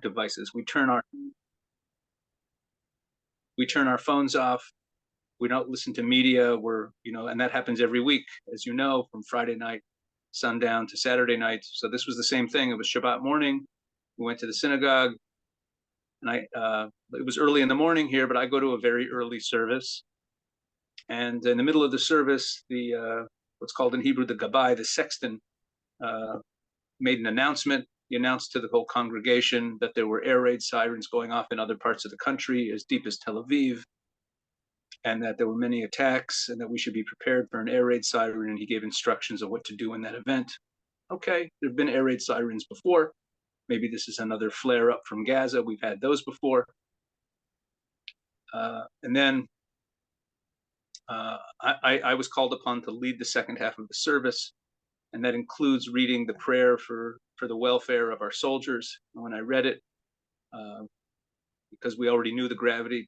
devices. We turn our phones off. We don't listen to media. And that happens every week, as you know, from Friday night sundown to Saturday night. So this was the same thing. It was Shabbat morning. We went to the synagogue, and it was early in the morning here, but I go to a very early service. And in the middle of the service, the what's called in Hebrew the Gabbai, the sexton, made an announcement. He announced to the whole congregation that there were air raid sirens going off in other parts of the country, as deep as Tel Aviv, and that there were many attacks, and that we should be prepared for an air raid siren. And he gave instructions of what to do in that event. Okay, there have been air raid sirens before. Maybe this is another flare up from Gaza. We've had those before. And then I was called upon to lead the second half of the service, and that includes reading the prayer for the welfare of our soldiers. And when I read it, because we already knew the gravity,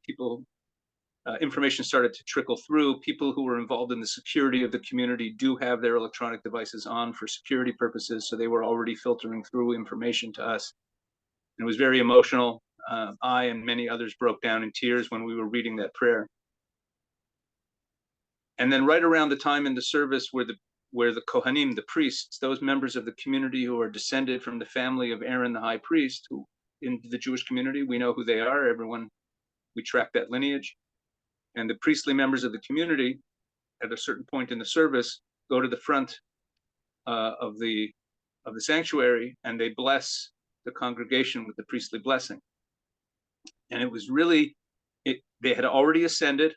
information started to trickle through. People who were involved in the security of the community do have their electronic devices on for security purposes, so they were already filtering through information to us. And it was very emotional. I and many others broke down in tears when we were reading that prayer. And then right around the time in the service where the Kohanim, the priests, those members of the community who are descended from the family of Aaron the high priest, who in the Jewish community, we know who they are, we track that lineage. And the priestly members of the community, at a certain point in the service, go to the front of the sanctuary, and they bless the congregation with the priestly blessing. And it was really, they had already ascended.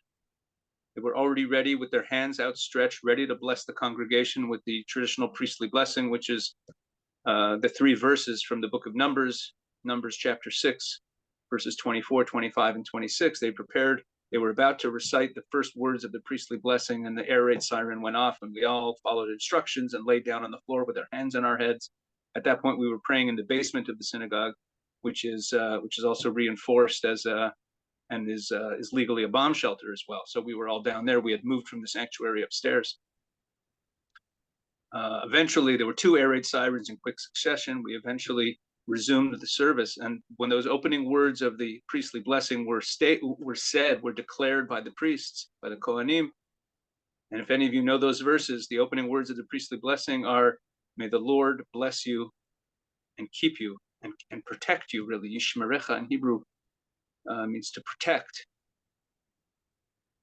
They were already ready with their hands outstretched, ready to bless the congregation with the traditional priestly blessing, which is the 3 verses from the book of Numbers chapter 6, verses 24, 25, and 26. They were about to recite the first words of the priestly blessing, and the air raid siren went off, and we all followed instructions and laid down on the floor with our hands on our heads. At that point, we were praying in the basement of the synagogue, which is also reinforced and is legally a bomb shelter as well. So we were all down there. We had moved from the sanctuary upstairs. Eventually, there were 2 air raid sirens in quick succession. We eventually resumed the service, and when those opening words of the priestly blessing were declared by the priests, by the Kohanim, and if any of you know those verses, the opening words of the priestly blessing are, "May the Lord bless you and keep you and protect you." Really, Yishmerecha in Hebrew means to protect.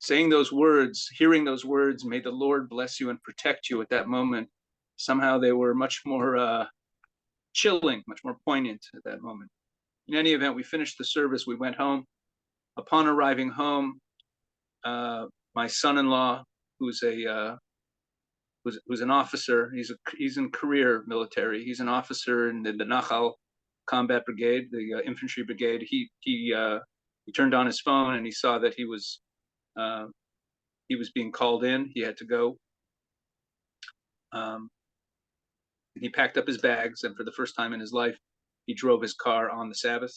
Saying those words, hearing those words, "May the Lord bless you and protect you," at that moment, somehow they were much more chilling, much more poignant at that moment. In any event, we finished the service. We went home. Upon arriving home, my son-in-law, who's an officer, he's in career military. He's an officer in the Nachal Combat Brigade, the infantry brigade. He turned on his phone, and he saw that he was being called in. He had to go. He packed up his bags, and for the first time in his life, he drove his car on the Sabbath.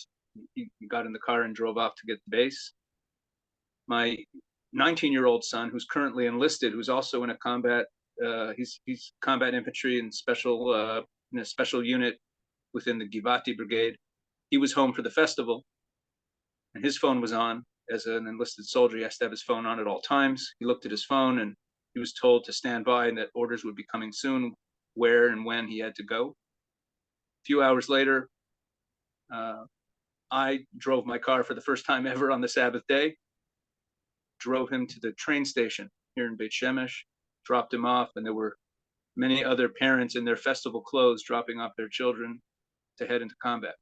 He got in the car and drove off to get the base. My 19-year-old son, who's currently enlisted, who's also in a combat, he's combat infantry and in a special unit within the Givati Brigade. He was home for the festival, and his phone was on. As an enlisted soldier, he has to have his phone on at all times. He looked at his phone, and he was told to stand by and that orders would be coming soon, where and when he had to go. A few hours later, I drove my car for the first time ever on the Sabbath day, drove him to the train station here in Beit Shemesh, dropped him off, and there were many other parents in their festival clothes dropping off their children to head into combat.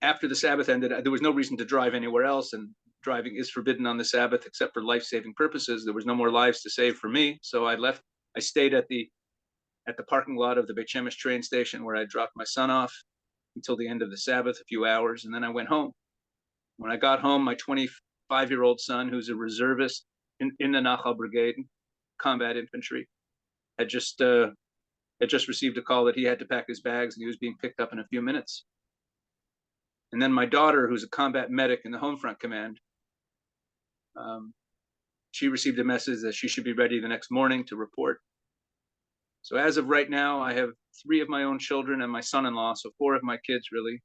After the Sabbath ended, there was no reason to drive anywhere else, and driving is forbidden on the Sabbath except for life-saving purposes. There was no more lives to save for me, so I left. I stayed at the parking lot of the Beit Shemesh train station, where I dropped my son off until the end of the Sabbath, a few hours, and then I went home. When I got home, my 25-year-old son, who's a reservist in the Nachal Brigade, combat infantry, had just received a call that he had to pack his bags, and he was being picked up in a few minutes. And then my daughter, who's a combat medic in the Home Front Command, she received a message that she should be ready the next morning to report. So as of right now, I have 3 of my own children and my son-in-law, so 4 of my kids really,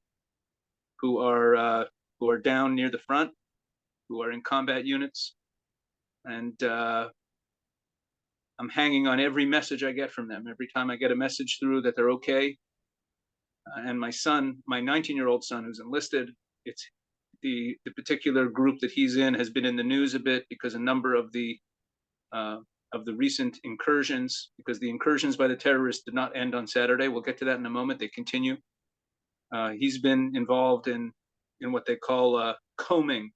who are down near the front, who are in combat units, and I'm hanging on every message I get from them. Every time I get a message through that they're okay, and my son, my 19-year-old son who's enlisted, it's the particular group that he's in has been in the news a bit because a number of the recent incursions, because the incursions by the terrorists did not end on Saturday. We'll get to that in a moment. They continue. He's been involved in what they call combing,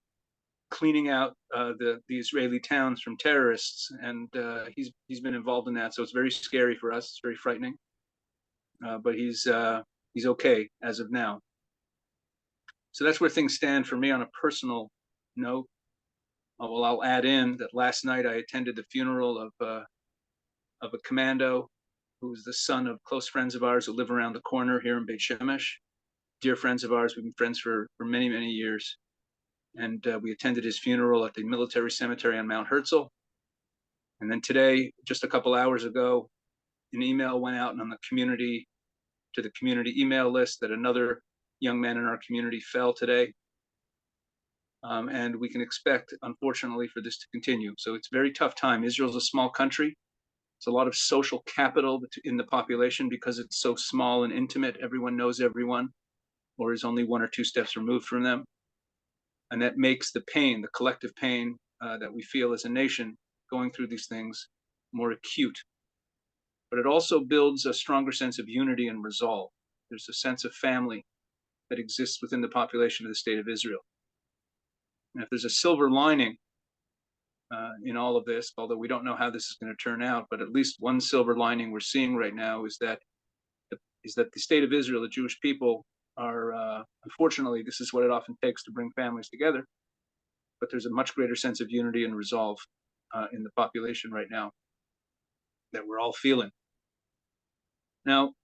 cleaning out the Israeli towns from terrorists, and he's been involved in that. So it's very scary for us. It's very frightening. But he's okay as of now. So that's where things stand for me on a personal note. Well, I'll add in that last night I attended the funeral of a commando who was the son of close friends of ours who live around the corner here in Beit Shemesh. Dear friends of ours, we've been friends for many, many years. And we attended his funeral at the military cemetery on Mount Herzl. And then today, just a couple hours ago, an email went out on the community, to the community email list, that another young man in our community fell today. And we can expect, unfortunately, for this to continue. So it's a very tough time. Israel's a small country. It's a lot of social capital in the population because it's so small and intimate. Everyone knows everyone, or is only 1 or 2 steps removed from them. And that makes the pain, the collective pain that we feel as a nation going through these things, more acute. But it also builds a stronger sense of unity and resolve. There's a sense of family that exists within the population of the state of Israel. And if there's a silver lining in all of this, although we don't know how this is going to turn out, but at least one silver lining we're seeing right now is that the state of Israel, the Jewish people, are unfortunately, this is what it often takes to bring families together. But there's a much greater sense of unity and resolve in the population right now that we're all feeling. Now,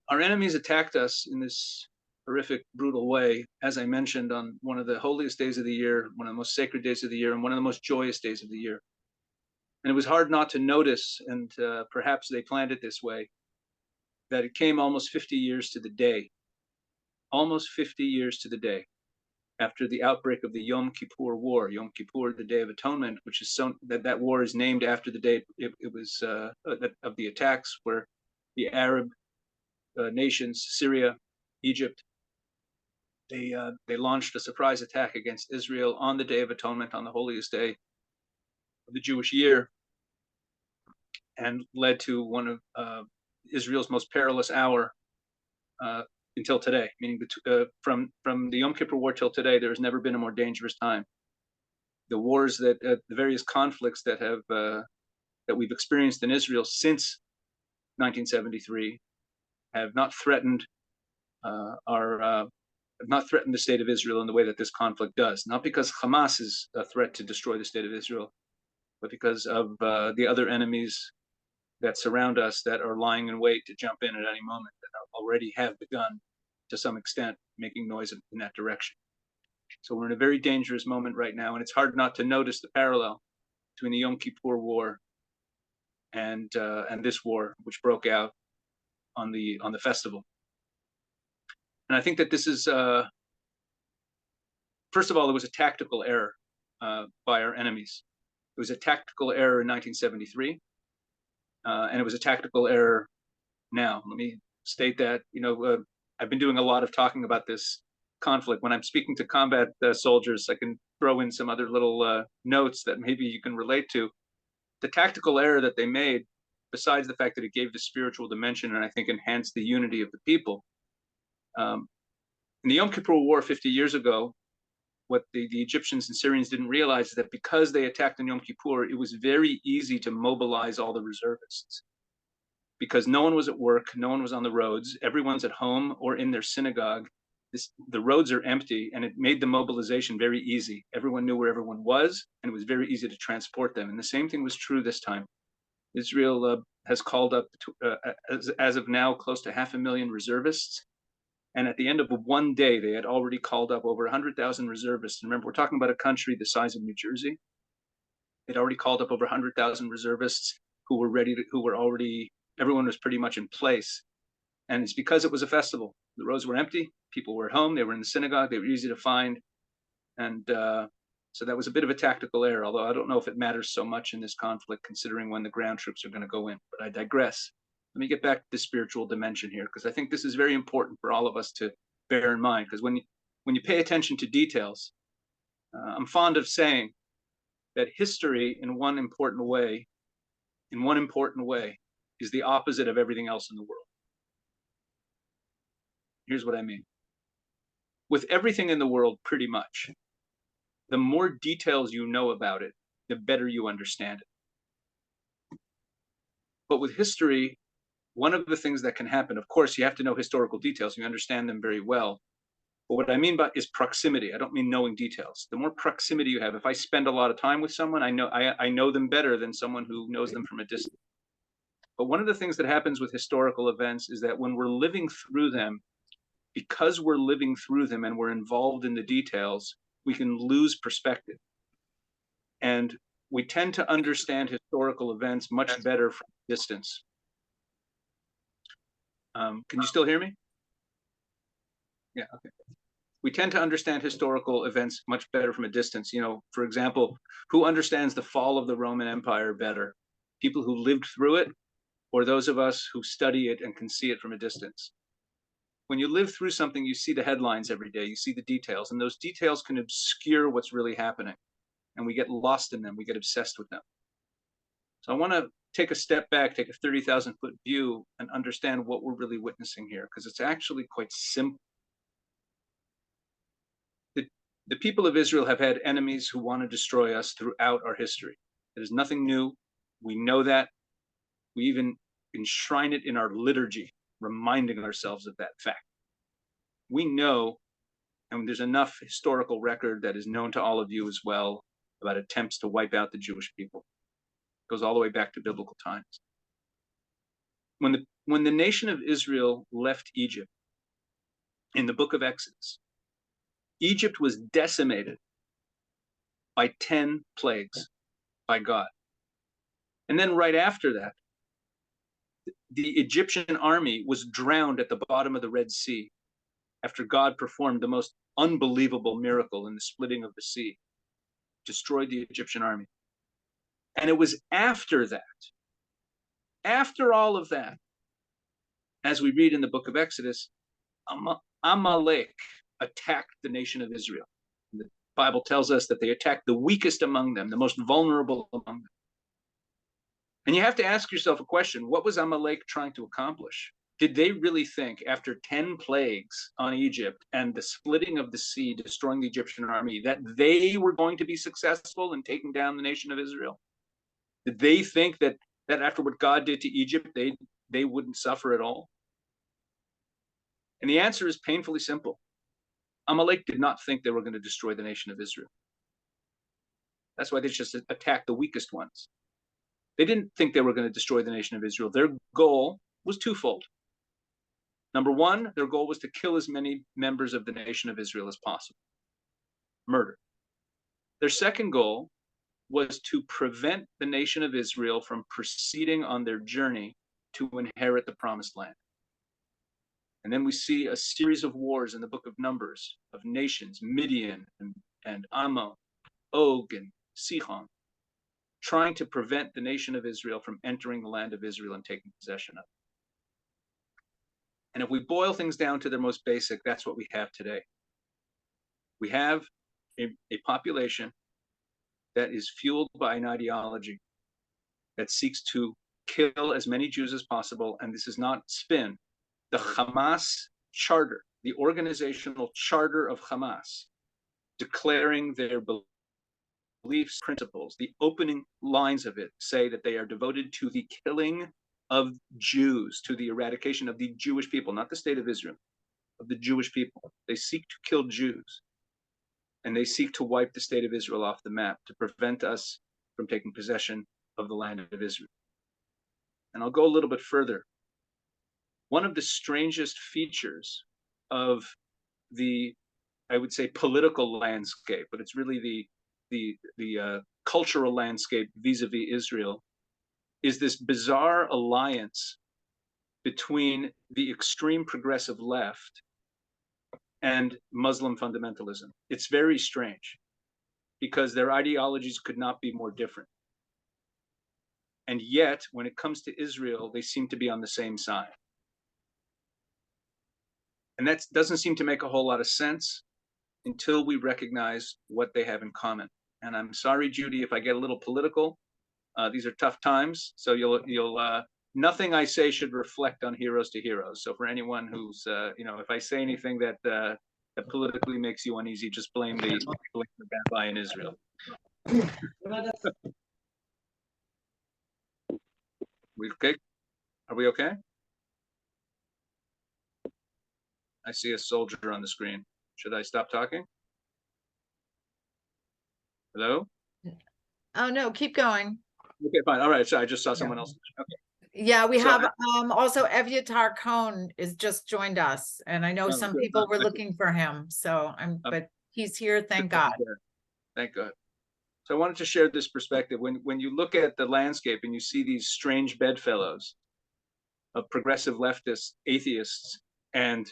our enemies attacked us in this horrific, brutal way, as I mentioned, on one of the holiest days of the year, one of the most sacred days of the year, and one of the most joyous days of the year. And it was hard not to notice, and perhaps they planned it this way, that it came almost 50 years to the day, almost 50 years to the day, after the outbreak of the Yom Kippur War, Yom Kippur, the Day of Atonement, which is so that war is named after the day it was of the attacks where the Arab nations, Syria, Egypt, they launched a surprise attack against Israel on the Day of Atonement, on the holiest day of the Jewish year, and led to one of Israel's most perilous hour until today, meaning from the Yom Kippur War till today, there has never been a more dangerous time. The wars the various conflicts that we've experienced in Israel since 1973 have not threatened the state of Israel in the way that this conflict does. Not because Hamas is a threat to destroy the state of Israel, but because of the other enemies that surround us that are lying in wait to jump in at any moment, that already have begun to some extent making noise in that direction. So we're in a very dangerous moment right now, and it's hard not to notice the parallel between the Yom Kippur War and this war, which broke out on the festival. And I think that this is, first of all, it was a tactical error by our enemies. It was a tactical error in 1973, and it was a tactical error now. Let me state that, I've been doing a lot of talking about this conflict. When I'm speaking to combat soldiers, I can throw in some other little notes that maybe you can relate to. The tactical error that they made, besides the fact that it gave the spiritual dimension and I think enhanced the unity of the people, in the Yom Kippur War 50 years ago, what the Egyptians and Syrians didn't realize is that because they attacked on Yom Kippur, it was very easy to mobilize all the reservists. Because no one was at work, no one was on the roads, everyone's at home or in their synagogue. The roads are empty, and it made the mobilization very easy. Everyone knew where everyone was, and it was very easy to transport them. And the same thing was true this time. Israel has called up, as of now, close to 500,000 reservists. And at the end of one day, they had already called up over 100,000 reservists. And remember, we're talking about a country the size of New Jersey. They'd already called up over 100,000 reservists who were already Everyone was pretty much in place. And it's because it was a festival. The roads were empty. People were at home. They were in the synagogue. They were easy to find. And so that was a bit of a tactical error, although I don't know if it matters so much in this conflict, considering when the ground troops are going to go in. But I digress. Let me get back to the spiritual dimension here, because I think this is very important for all of us to bear in mind. Because when you pay attention to details, I'm fond of saying that history, in one important way, is the opposite of everything else in the world. Here's what I mean. With everything in the world, pretty much, the more details you know about it, the better you understand it. But with history, one of the things that can happen, of course, you have to know historical details. You understand them very well. But what I mean by is proximity. I don't mean knowing details. The more proximity you have, if I spend a lot of time with someone, I know them better than someone who knows them from a distance. But one of the things that happens with historical events is that when we're living through them, because we're living through them and we're involved in the details, we can lose perspective. And we tend to understand historical events much better from distance. Can you still hear me? Yeah, okay. We tend to understand historical events much better from a distance. You know, for example, who understands the fall of the Roman Empire better? People who lived through it, or those of us who study it and can see it from a distance? When you live through something, you see the headlines every day, you see the details, and those details can obscure what's really happening. And we get lost in them, we get obsessed with them. So I want to take a step back, take a 30,000-foot view, and understand what we're really witnessing here, because it's actually quite simple. The people of Israel have had enemies who want to destroy us throughout our history. It is nothing new. We know that. We even enshrine it in our liturgy, reminding ourselves of that fact. We know, and there's enough historical record that is known to all of you as well, about attempts to wipe out the Jewish people. It goes all the way back to biblical times. When the nation of Israel left Egypt in the book of Exodus, Egypt was decimated by 10 plagues by God. And then right after that, the Egyptian army was drowned at the bottom of the Red Sea after God performed the most unbelievable miracle in the splitting of the sea, destroyed the Egyptian army. And it was after that, after all of that, as we read in the book of Exodus, Amalek attacked the nation of Israel. The Bible tells us that they attacked the weakest among them, the most vulnerable among them. And you have to ask yourself a question: what was Amalek trying to accomplish? Did they really think, after 10 plagues on Egypt and the splitting of the sea, destroying the Egyptian army, that they were going to be successful in taking down the nation of Israel? Did they think that after what God did to Egypt, they wouldn't suffer at all? And the answer is painfully simple. Amalek did not think they were going to destroy the nation of Israel. That's why they just attacked the weakest ones. They didn't think they were going to destroy the nation of Israel. Their goal was twofold. Number one, their goal was to kill as many members of the nation of Israel as possible. Murder. Their second goal was to prevent the nation of Israel from proceeding on their journey to inherit the promised land. And then we see a series of wars in the book of Numbers of nations, Midian and Ammon, Og and Sihon, trying to prevent the nation of Israel from entering the land of Israel and taking possession of it. And if we boil things down to their most basic, that's what we have today. We have a population that is fueled by an ideology that seeks to kill as many Jews as possible. And this is not spin. The Hamas charter, the organizational charter of Hamas, declaring their beliefs, principles, the opening lines of it say that they are devoted to the killing of Jews, to the eradication of the Jewish people, not the state of Israel, of the Jewish people. They seek to kill Jews, and they seek to wipe the state of Israel off the map to prevent us from taking possession of the land of Israel. And I'll go a little bit further. One of the strangest features of the, I would say, political landscape, but it's really the cultural landscape vis-a-vis Israel, is this bizarre alliance between the extreme progressive left and Muslim fundamentalism. It's very strange because their ideologies could not be more different. And yet, when it comes to Israel, they seem to be on the same side. And that doesn't seem to make a whole lot of sense until we recognize what they have in common. And I'm sorry, Judy, if I get a little political. These are tough times, so you'll nothing I say should reflect on Heroes to Heroes. So for anyone who's if I say anything that that politically makes you uneasy, just blame the bad guy in Israel. We okay? Are we okay? I see a soldier on the screen. Should I stop talking? Hello? Oh no, keep going. Okay, fine. All right. So I just saw someone else. Okay. Yeah, we So have also Evyatar Cohn is just joined us, and I know Oh, some good. people were looking for him. So but he's here, thank God. Thank God. So I wanted to share this perspective. When you look at the landscape and you see these strange bedfellows of progressive leftists, atheists, and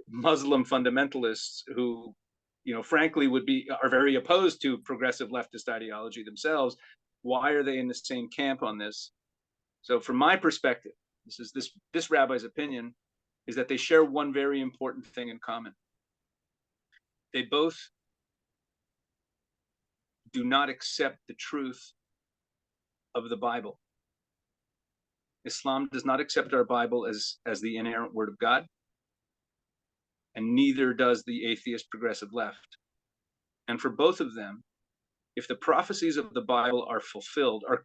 Muslim fundamentalists who, frankly are very opposed to progressive leftist ideology themselves, why are they in the same camp on this? So from my perspective, this rabbi's opinion is that they share one very important thing in common. They both do not accept the truth of the Bible. Islam does not accept our Bible as the inerrant word of God, and neither does the atheist progressive left. And for both of them, if the prophecies of the Bible are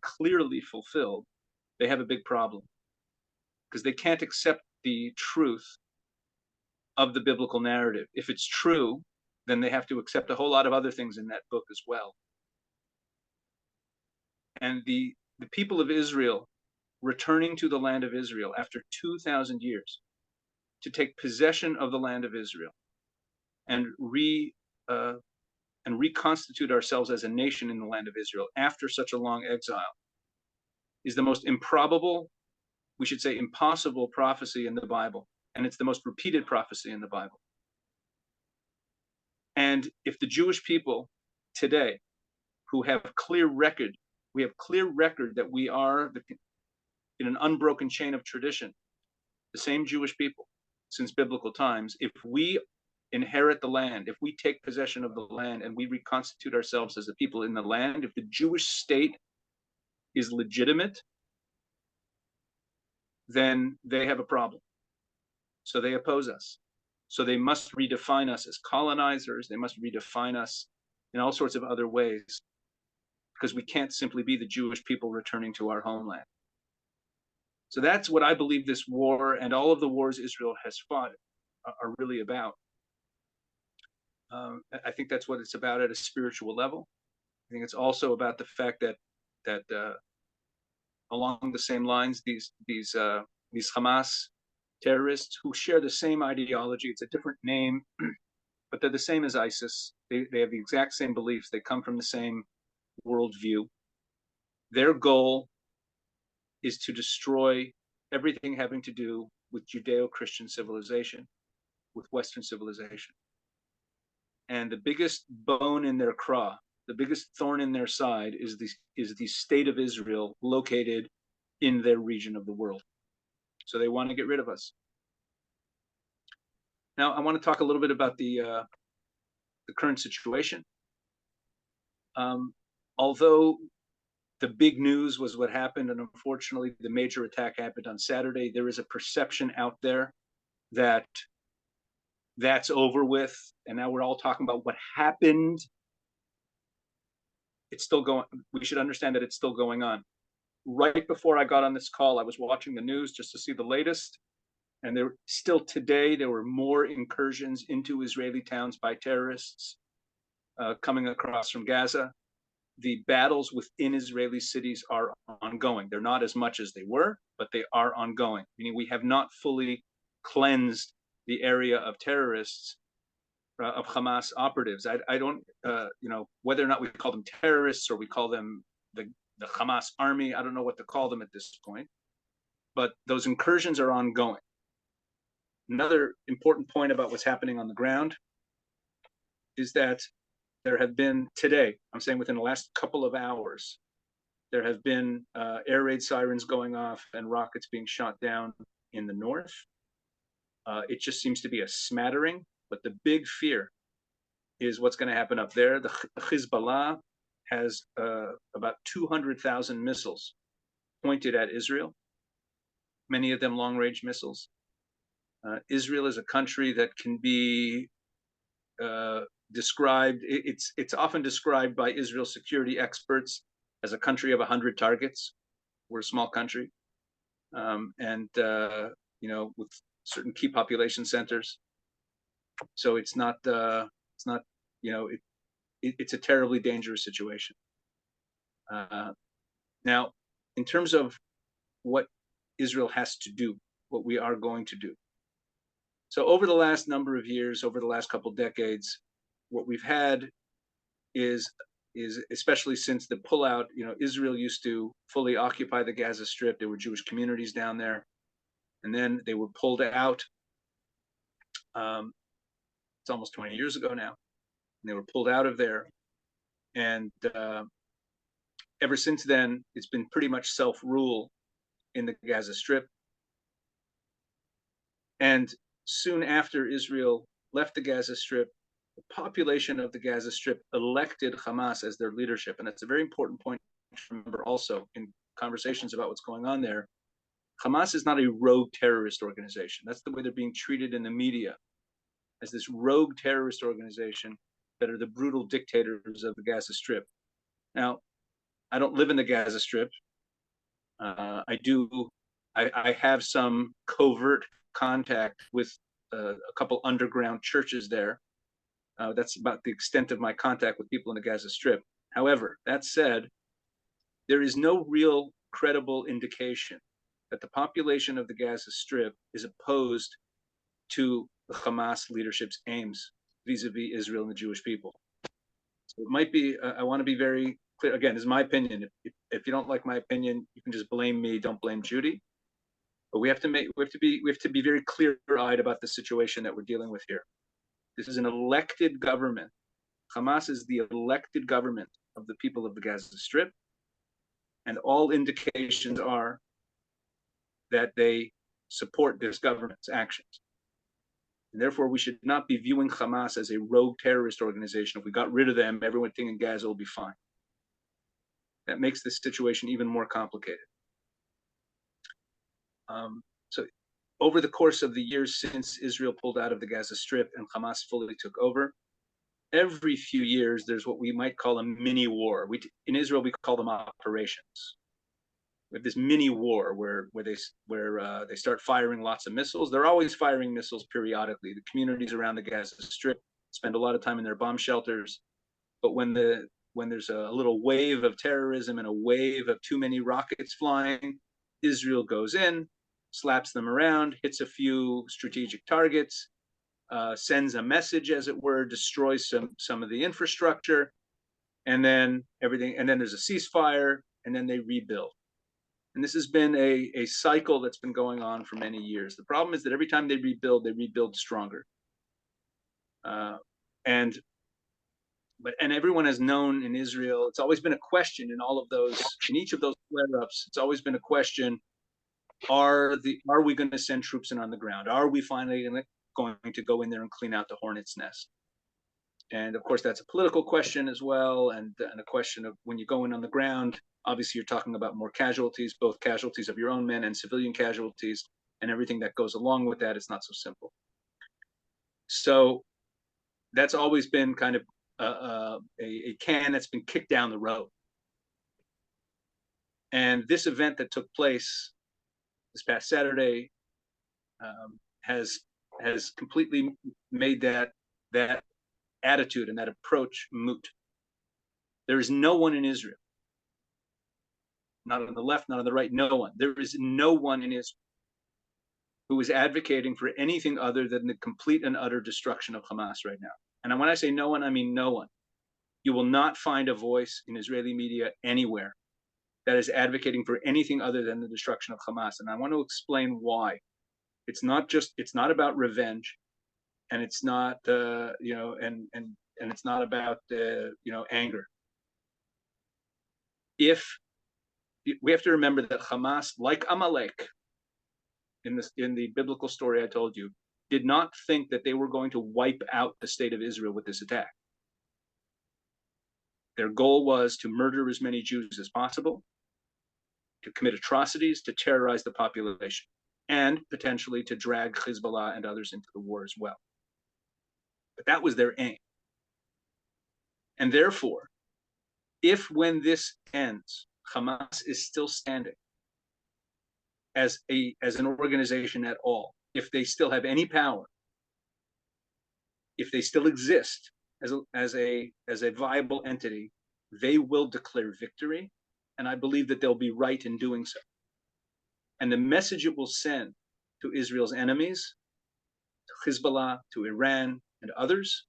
clearly fulfilled, they have a big problem because they can't accept the truth of the biblical narrative. If it's true, then they have to accept a whole lot of other things in that book as well. And the people of Israel returning to the land of Israel after 2,000 years to take possession of the land of Israel and reconstitute ourselves as a nation in the land of Israel after such a long exile is the most improbable, we should say impossible prophecy in the Bible. And it's the most repeated prophecy in the Bible. And if the Jewish people today, who have clear record that we are in an unbroken chain of tradition, the same Jewish people since biblical times, if we inherit the land, if we take possession of the land and we reconstitute ourselves as the people in the land, if the Jewish state is legitimate, then they have a problem. So they oppose us. So they must redefine us as colonizers. They must redefine us in all sorts of other ways, because we can't simply be the Jewish people returning to our homeland. So that's what I believe this war and all of the wars Israel has fought are really about. I think that's what it's about at a spiritual level. I think it's also about the fact that along the same lines, these Hamas terrorists who share the same ideology, it's a different name, but they're the same as ISIS. They have the exact same beliefs. They come from the same worldview. Their goal is to destroy everything having to do with Judeo-Christian civilization, with Western civilization. And the biggest bone in their craw, the biggest thorn in their side is the state of Israel located in their region of the world. So they want to get rid of us. Now, I want to talk a little bit about the current situation. Although the big news was what happened, and unfortunately the major attack happened on Saturday, there is a perception out there that that's over with, and now we're all talking about what happened. It's still going. We should understand that it's still going on. Right before I got on this call, I was watching the news just to see the latest, and there were more incursions into Israeli towns by terrorists coming across from Gaza. The battles within Israeli cities are ongoing. They're not as much as they were, but they are ongoing. Meaning we have not fully cleansed the area of terrorists, of Hamas operatives. I don't, whether or not we call them terrorists or we call them the Hamas army, I don't know what to call them at this point. but those incursions are ongoing. Another important point about what's happening on the ground is that there have been today, I'm saying within the last couple of hours, there have been air raid sirens going off and rockets being shot down in the north. It just seems to be a smattering, but the big fear is what's going to happen up there. The Hezbollah has about 200,000 missiles pointed at Israel, many of them long-range missiles. Israel is a country that can be described, it's often described by Israel security experts as a country of 100 targets. We're a small country, and with certain key population centers. So it's not, it's a terribly dangerous situation. Now, in terms of what Israel has to do, what we are going to do. So over the last number of years, over the last couple decades, what we've had is especially since the pullout, Israel used to fully occupy the Gaza Strip. There were Jewish communities down there, and then they were pulled out. It's almost 20 years ago now, and they were pulled out of there. And ever since then, it's been pretty much self-rule in the Gaza Strip. And soon after Israel left the Gaza Strip, the population of the Gaza Strip elected Hamas as their leadership. And that's a very important point to remember also in conversations about what's going on there. Hamas is not a rogue terrorist organization. That's the way they're being treated in the media, as this rogue terrorist organization that are the brutal dictators of the Gaza Strip. Now, I don't live in the Gaza Strip. I have some covert contact with a couple underground churches there. That's about the extent of my contact with people in the Gaza Strip. However, that said, there is no real credible indication that the population of the Gaza Strip is opposed to the Hamas leadership's aims vis-a-vis Israel and the Jewish people. So it might be, I want to be very clear. Again, this is my opinion. If you don't like my opinion, you can just blame me. Don't blame Judy. But we have to be very clear-eyed about the situation that we're dealing with here. This is an elected government. Hamas is the elected government of the people of the Gaza Strip, and all indications are that they support this government's actions. And therefore, we should not be viewing Hamas as a rogue terrorist organization. If we got rid of them, everything in Gaza will be fine. That makes this situation even more complicated. So over the course of the years since Israel pulled out of the Gaza Strip and Hamas fully took over, every few years there's what we might call a mini war. In Israel we call them operations. We have this mini war where they start firing lots of missiles. They're always firing missiles periodically. The communities around the Gaza Strip spend a lot of time in their bomb shelters, but when there's a little wave of terrorism and a wave of too many rockets flying, Israel goes in, slaps them around, hits a few strategic targets, sends a message, as it were, destroys some of the infrastructure, and then there's a ceasefire, and then they rebuild. And this has been a cycle that's been going on for many years. The problem is that every time they rebuild stronger. And everyone has known in Israel, it's always been a question in each of those flare-ups, it's always been a question, are we going to send troops in on the ground? Are we finally going to go in there and clean out the hornet's nest? And of course, that's a political question as well, and a question of when you go in on the ground, obviously you're talking about more casualties, both casualties of your own men and civilian casualties, and everything that goes along with that. It's not so simple. So that's always been kind of a can that's been kicked down the road. And this event that took place this past Saturday has completely made that attitude and that approach moot. There is no one in Israel, not on the left, not on the right, no one. There is no one in Israel who is advocating for anything other than the complete and utter destruction of Hamas right now. And when I say no one, I mean no one. You will not find a voice in Israeli media anywhere that is advocating for anything other than the destruction of Hamas. And I want to explain why. It's not about revenge, and it's not, and it's not about, anger. If we have to remember that Hamas, like Amalek, in the biblical story I told you, did not think that they were going to wipe out the state of Israel with this attack. Their goal was to murder as many Jews as possible, to commit atrocities, to terrorize the population, and potentially to drag Hezbollah and others into the war as well. But that was their aim. And therefore, if when this ends, Hamas is still standing as an organization at all, if they still have any power, if they still exist as a viable entity, they will declare victory, and I believe that they'll be right in doing so. And the message it will send to Israel's enemies, to Hezbollah, to Iran, and others,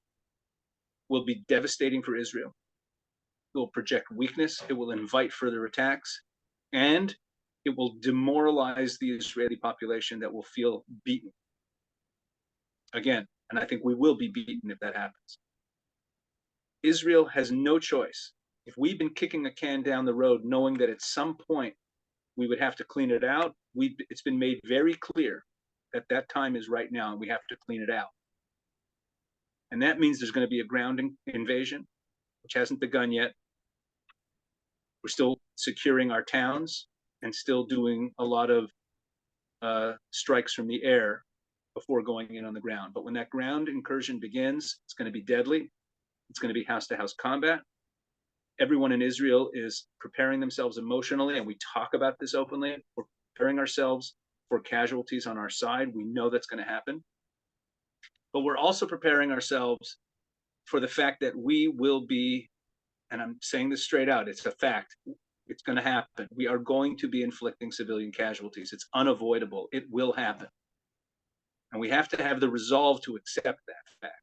will be devastating for Israel. It will project weakness, it will invite further attacks, and it will demoralize the Israeli population that will feel beaten. Again, and I think we will be beaten if that happens. Israel has no choice. If we've been kicking a can down the road, knowing that at some point we would have to clean it out, it's been made very clear that that time is right now and we have to clean it out. And that means there's going to be a ground invasion, which hasn't begun yet. We're still securing our towns and still doing a lot of strikes from the air before going in on the ground. But when that ground incursion begins, it's going to be deadly. It's going to be house-to-house combat. Everyone in Israel is preparing themselves emotionally, and we talk about this openly. We're preparing ourselves for casualties on our side. We know that's going to happen. But we're also preparing ourselves for the fact that we will be, and I'm saying this straight out, it's a fact. It's going to happen. We are going to be inflicting civilian casualties. It's unavoidable. It will happen. And we have to have the resolve to accept that fact.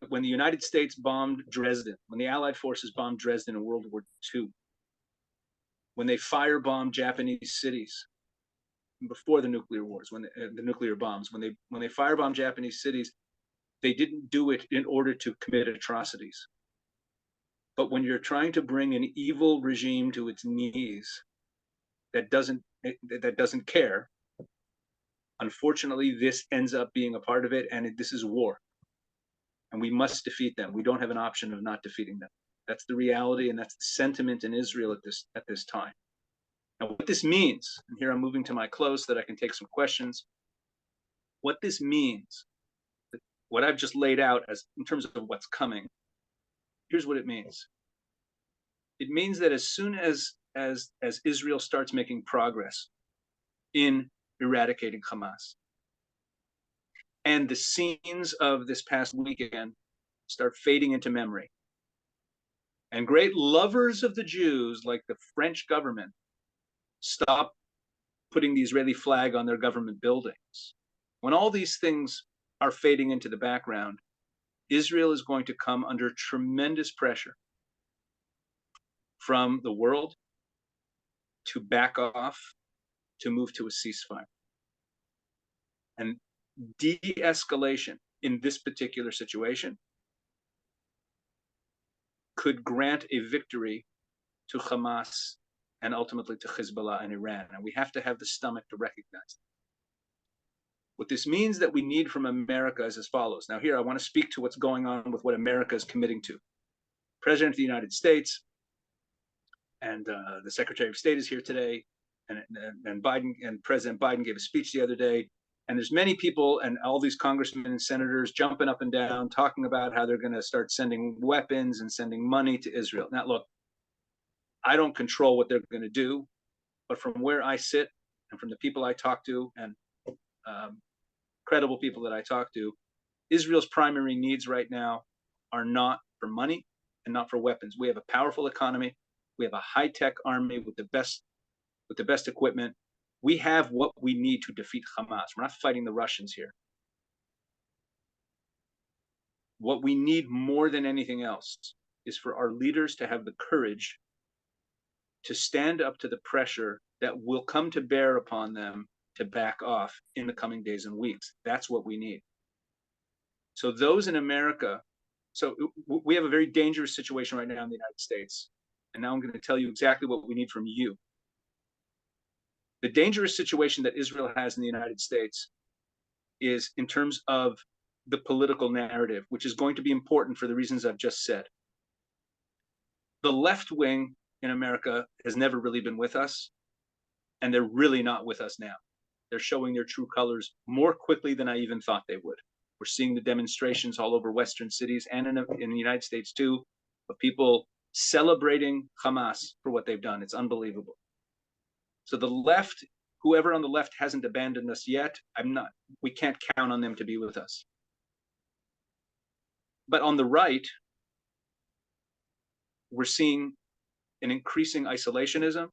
When the United States bombed Dresden, when the Allied forces bombed Dresden in World War II, when they firebombed Japanese cities before the nuclear wars, when the nuclear bombs, when they firebombed Japanese cities, they didn't do it in order to commit atrocities. But when you're trying to bring an evil regime to its knees that doesn't care, unfortunately, this ends up being a part of it, and this is war. And we must defeat them. We don't have an option of not defeating them. That's the reality, and that's the sentiment in Israel at this time. Now, what this means, and here I'm moving to my close so that I can take some questions. What this means, what I've just laid out as in terms of what's coming, here's what it means. It means that as soon as Israel starts making progress in eradicating Hamas, and the scenes of this past weekend start fading into memory, and great lovers of the Jews, like the French government, stop putting the Israeli flag on their government buildings, when all these things are fading into the background, Israel is going to come under tremendous pressure from the world to back off, to move to a ceasefire. And de-escalation in this particular situation could grant a victory to Hamas and ultimately to Hezbollah and Iran. And we have to have the stomach to recognize that. What this means that we need from America is as follows. Now here, I want to speak to what's going on with what America is committing to. President of the United States and the Secretary of State is here today, and Biden and President Biden gave a speech the other day. And there's many people and all these congressmen and senators jumping up and down, talking about how they're going to start sending weapons and sending money to Israel. Now, look, I don't control what they're going to do, but from where I sit and from the people I talk to and credible people that I talk to, Israel's primary needs right now are not for money and not for weapons. We have a powerful economy. We have a high-tech army with the best equipment. We have what we need to defeat Hamas. We're not fighting the Russians here. What we need more than anything else is for our leaders to have the courage to stand up to the pressure that will come to bear upon them to back off in the coming days and weeks. That's what we need. So those in America, so we have a very dangerous situation right now in the United States. And now I'm going to tell you exactly what we need from you. The dangerous situation that Israel has in the United States is in terms of the political narrative, which is going to be important for the reasons I've just said. The left wing in America has never really been with us, and they're really not with us now. They're showing their true colors more quickly than I even thought they would. We're seeing the demonstrations all over Western cities and in the United States too, of people celebrating Hamas for what they've done. It's unbelievable. So the left, whoever on the left hasn't abandoned us yet, we can't count on them to be with us. But on the right, we're seeing an increasing isolationism.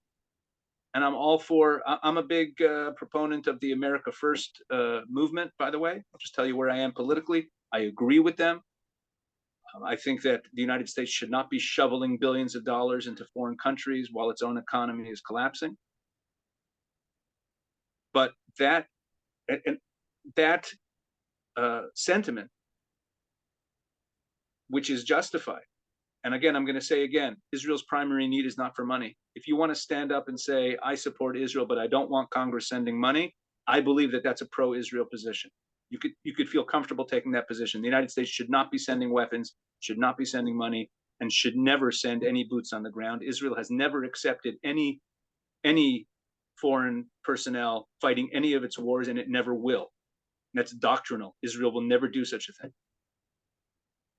And I'm a big proponent of the America First movement, by the way. I'll just tell you where I am politically. I agree with them. I think that the United States should not be shoveling billions of dollars into foreign countries while its own economy is collapsing. But that sentiment, which is justified, and again, I'm going to say again, Israel's primary need is not for money. If you want to stand up and say, I support Israel, but I don't want Congress sending money, I believe that that's a pro-Israel position. You could feel comfortable taking that position. The United States should not be sending weapons, should not be sending money, and should never send any boots on the ground. Israel has never accepted any foreign personnel fighting any of its wars, and it never will. And that's doctrinal. Israel will never do such a thing.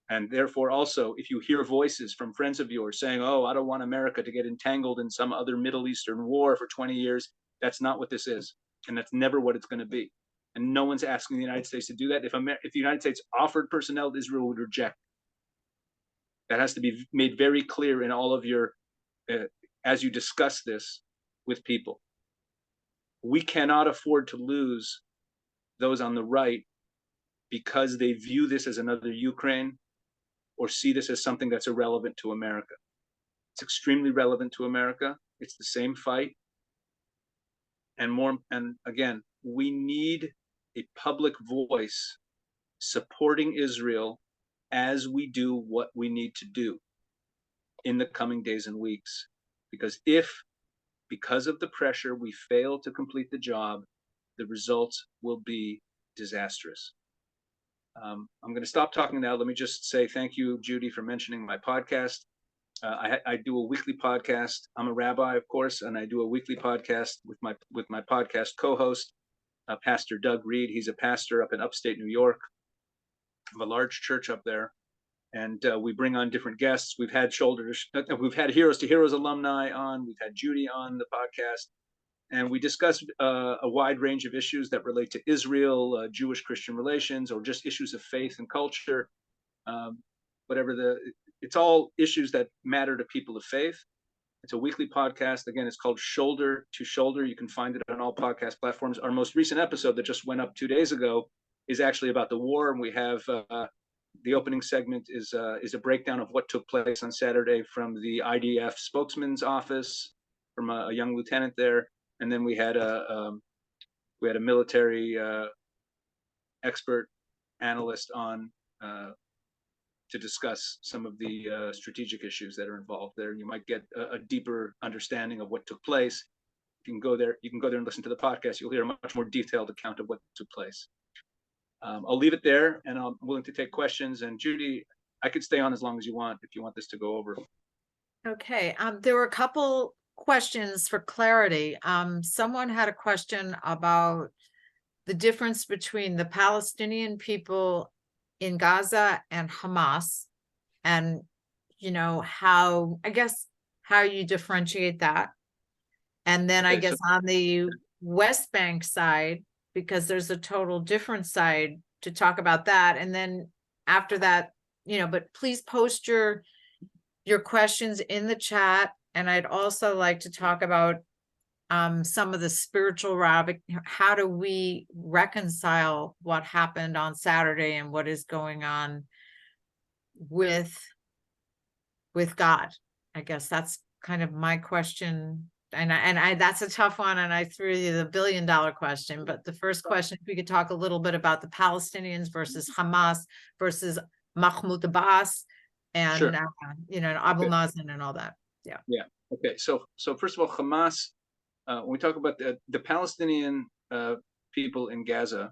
And therefore, also, if you hear voices from friends of yours saying, oh, I don't want America to get entangled in some other Middle Eastern war for 20 years, that's not what this is. And that's never what it's going to be. And no one's asking the United States to do that. If the United States offered personnel, Israel would reject. That has to be made very clear in all of your, as you discuss this with people. We cannot afford to lose those on the right because they view this as another Ukraine or see this as something that's irrelevant to America. It's extremely relevant to America. It's the same fight. And again, we need a public voice supporting Israel as we do what we need to do in the coming days and weeks. Because because of the pressure, we fail to complete the job, the results will be disastrous. I'm going to stop talking now. Let me just say thank you, Judy, for mentioning my podcast. I do a weekly podcast. I'm a rabbi, of course, and I do a weekly podcast with my podcast co-host, Pastor Doug Reed. He's a pastor up in upstate New York of a large church up there, and we bring on different guests. We've had Heroes to Heroes alumni on. We've had Judy on the podcast. And we discuss a wide range of issues that relate to Israel, Jewish-Christian relations, or just issues of faith and culture. It's all issues that matter to people of faith. It's a weekly podcast. Again, it's called Shoulder to Shoulder. You can find it on all podcast platforms. Our most recent episode that just went up 2 days ago is actually about the war, and we have the opening segment is a breakdown of what took place on Saturday from the IDF spokesman's office, from a young lieutenant there. And then we had a military expert analyst on to discuss some of the strategic issues that are involved there. You might get a deeper understanding of what took place. You can go there and listen to the podcast. You'll hear a much more detailed account of what took place. I'll leave it there, and I'm willing to take questions. And Judy, I could stay on as long as you want if you want this to go over. Okay. There were a couple questions for clarity. Someone had a question about the difference between the Palestinian people in Gaza and Hamas, and how you differentiate that. And then I guess on the West Bank side, because there's a total different side, to talk about that. And then after that, but please post your questions in the chat. And I'd also like to talk about some of the spiritual rabbi. How do we reconcile what happened on Saturday and what is going on with God? I guess that's kind of my question, and I that's a tough one, and I threw you the billion-dollar question. But the first question, if we could talk a little bit about the Palestinians versus Hamas versus Mahmoud Abbas, and Sure. Abu Okay. Mazen and all that. Yeah. Yeah. Okay. So first of all, Hamas. When we talk about the Palestinian people in Gaza,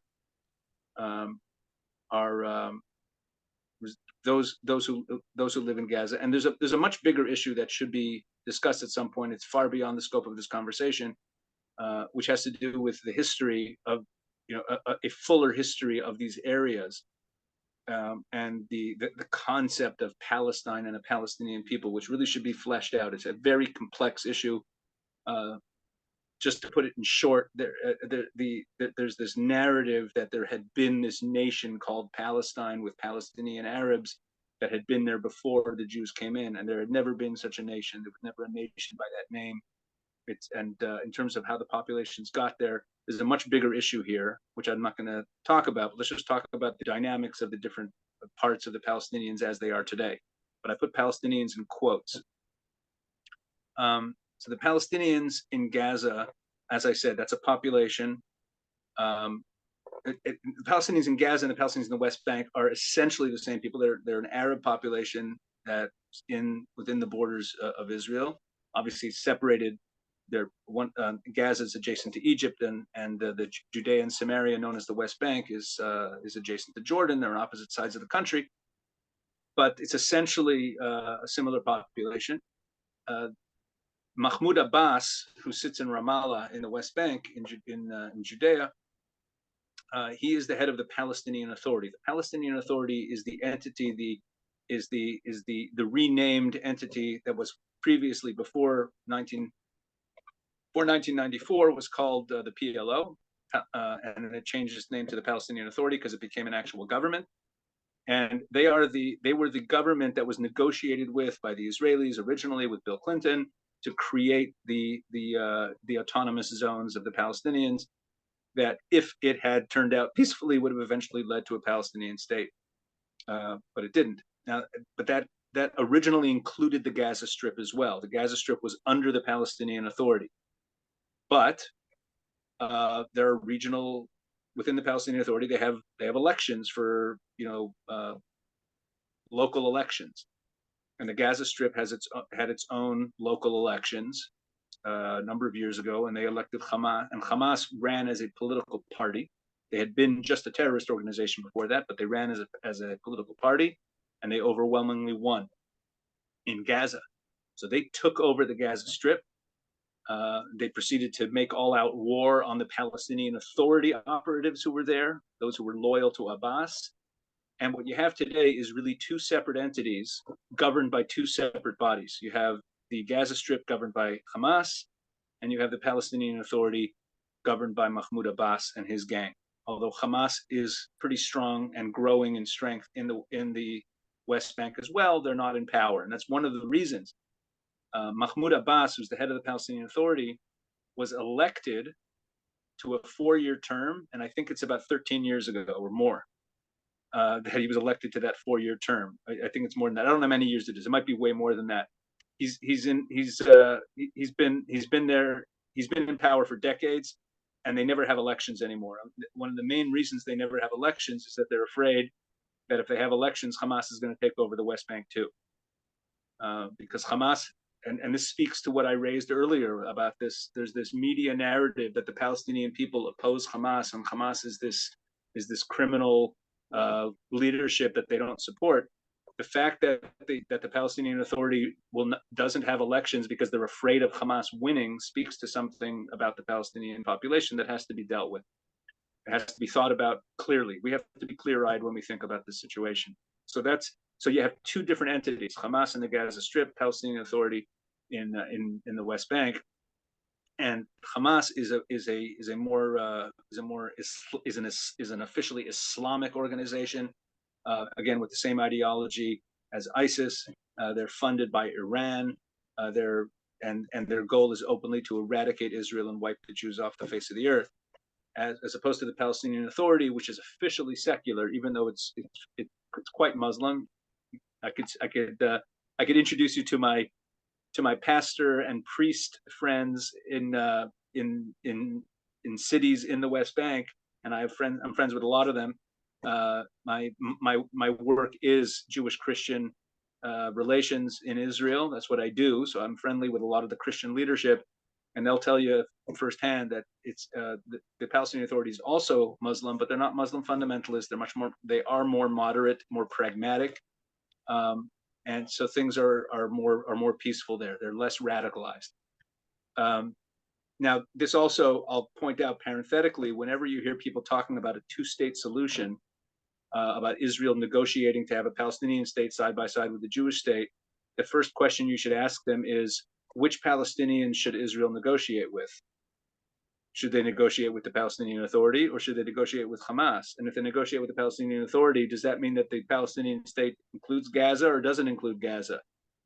um, are those who live in Gaza, and there's a much bigger issue that should be discussed at some point. It's far beyond the scope of this conversation, which has to do with the history of a fuller history of these areas, and the concept of Palestine and a Palestinian people, which really should be fleshed out. It's a very complex issue. Uh, just to put it in short, there's this narrative that there had been this nation called Palestine with Palestinian Arabs that had been there before the Jews came in, and there had never been such a nation. There was never a nation by that name. In terms of how the populations got there, there's a much bigger issue here, which I'm not going to talk about. But let's just talk about the dynamics of the different parts of the Palestinians as they are today. But I put Palestinians in quotes. So the Palestinians in Gaza, as I said, that's a population. The Palestinians in Gaza and the Palestinians in the West Bank are essentially the same people. They're an Arab population that's within the borders of Israel. Obviously separated. Gaza is adjacent to Egypt, and the Judea and Samaria, known as the West Bank, is adjacent to Jordan. They're on opposite sides of the country, but it's essentially a similar population. Mahmoud Abbas, who sits in Ramallah in the West Bank in Judea, he is the head of the Palestinian Authority. The Palestinian Authority is the entity, the renamed entity that was previously before 1994 was called the PLO, and it changed its name to the Palestinian Authority because it became an actual government. And they were the government that was negotiated with by the Israelis originally with Bill Clinton to create the autonomous zones of the Palestinians that, if it had turned out peacefully, would have eventually led to a Palestinian state, but it didn't. Now, but that originally included the Gaza Strip as well. The Gaza Strip was under the Palestinian Authority, but there are regional within the Palestinian Authority. They have elections for local elections, and the Gaza Strip had its own local elections a number of years ago, and they elected Hamas, and Hamas ran as a political party. They had been just a terrorist organization before that, but they ran as a political party, and they overwhelmingly won in Gaza. So they took over the Gaza Strip. They proceeded to make all-out war on the Palestinian Authority operatives who were there, those who were loyal to Abbas. And what you have today is really two separate entities governed by two separate bodies. You have the Gaza Strip governed by Hamas, and you have the Palestinian Authority governed by Mahmoud Abbas and his gang. Although Hamas is pretty strong and growing in strength in the West Bank as well, they're not in power. And that's one of the reasons. Mahmoud Abbas, who's the head of the Palestinian Authority, was elected to a 4-year term, and I think it's about 13 years ago or more that he was elected to that 4-year term. I think it's more than that. I don't know how many years it is. It might be way more than that. He's been in power for decades, and they never have elections anymore. One of the main reasons they never have elections is that they're afraid that if they have elections, Hamas is going to take over the West Bank too, because Hamas. And this speaks to what I raised earlier about this. There's this media narrative that the Palestinian people oppose Hamas, and Hamas is this criminal leadership that they don't support. The fact that the Palestinian Authority doesn't have elections because they're afraid of Hamas winning speaks to something about the Palestinian population that has to be dealt with. It has to be thought about clearly. We have to be clear-eyed when we think about this situation. So you have two different entities: Hamas in the Gaza Strip, Palestinian Authority in the West Bank. And Hamas is an officially Islamic organization, again with the same ideology as ISIS. They're funded by Iran. Their goal is openly to eradicate Israel and wipe the Jews off the face of the earth, as opposed to the Palestinian Authority, which is officially secular, even though it's quite Muslim. I could introduce you to my to my pastor and priest friends in cities in the West Bank, and I'm friends with a lot of them. My work is Jewish Christian relations in Israel. That's what I do. So I'm friendly with a lot of the Christian leadership, and they'll tell you firsthand that it's the Palestinian Authority is also Muslim, but they're not Muslim fundamentalists. They are more moderate, more pragmatic, and so things are more peaceful there. They're less radicalized. Now, this also, I'll point out parenthetically, whenever you hear people talking about a two-state solution, about Israel negotiating to have a Palestinian state side by side with the Jewish state, the first question you should ask them is, which Palestinians should Israel negotiate with? Should they negotiate with the Palestinian Authority, or should they negotiate with Hamas? And if they negotiate with the Palestinian Authority, does that mean that the Palestinian state includes Gaza or doesn't include Gaza?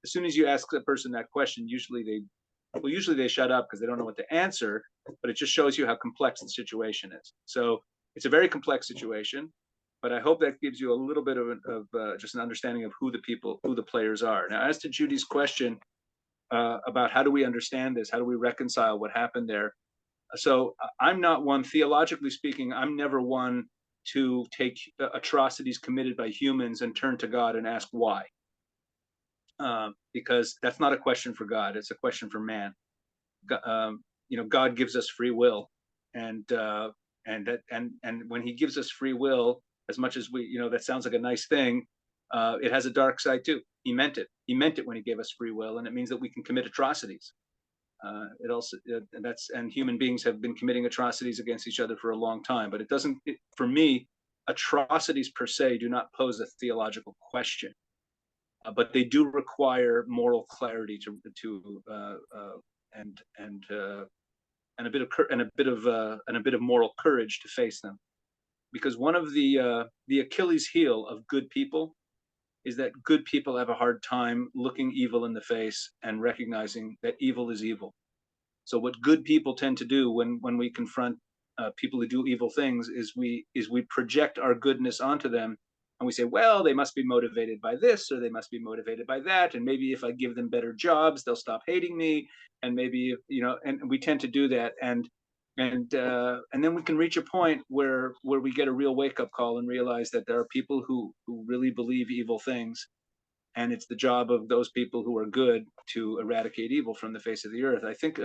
As soon as you ask the person that question, usually they shut up because they don't know what to answer, but it just shows you how complex the situation is. So it's a very complex situation, but I hope that gives you a little bit of just an understanding of who the players are. Now, as to Judy's question about how do we understand this, how do we reconcile what happened there? So I'm not one, theologically speaking, I'm never one to take atrocities committed by humans and turn to God and ask why. Because that's not a question for God, it's a question for man. God gives us free will, and when He gives us free will, as much as that sounds like a nice thing, it has a dark side too. He meant it. He meant it when He gave us free will, and it means that we can commit atrocities. It also and human beings have been committing atrocities against each other for a long time. But it doesn't. For me, atrocities per se do not pose a theological question, but they do require moral clarity and a bit of moral courage to face them. Because one of the Achilles heel of good people is that good people have a hard time looking evil in the face and recognizing that evil is evil. So what good people tend to do when we confront people who do evil things is we project our goodness onto them, and we say, well, they must be motivated by this, or they must be motivated by that, and maybe if I give them better jobs, they'll stop hating me, and maybe and we tend to do that, and then we can reach a point where we get a real wake-up call and realize that there are people who really believe evil things, and it's the job of those people who are good to eradicate evil from the face of the earth. I think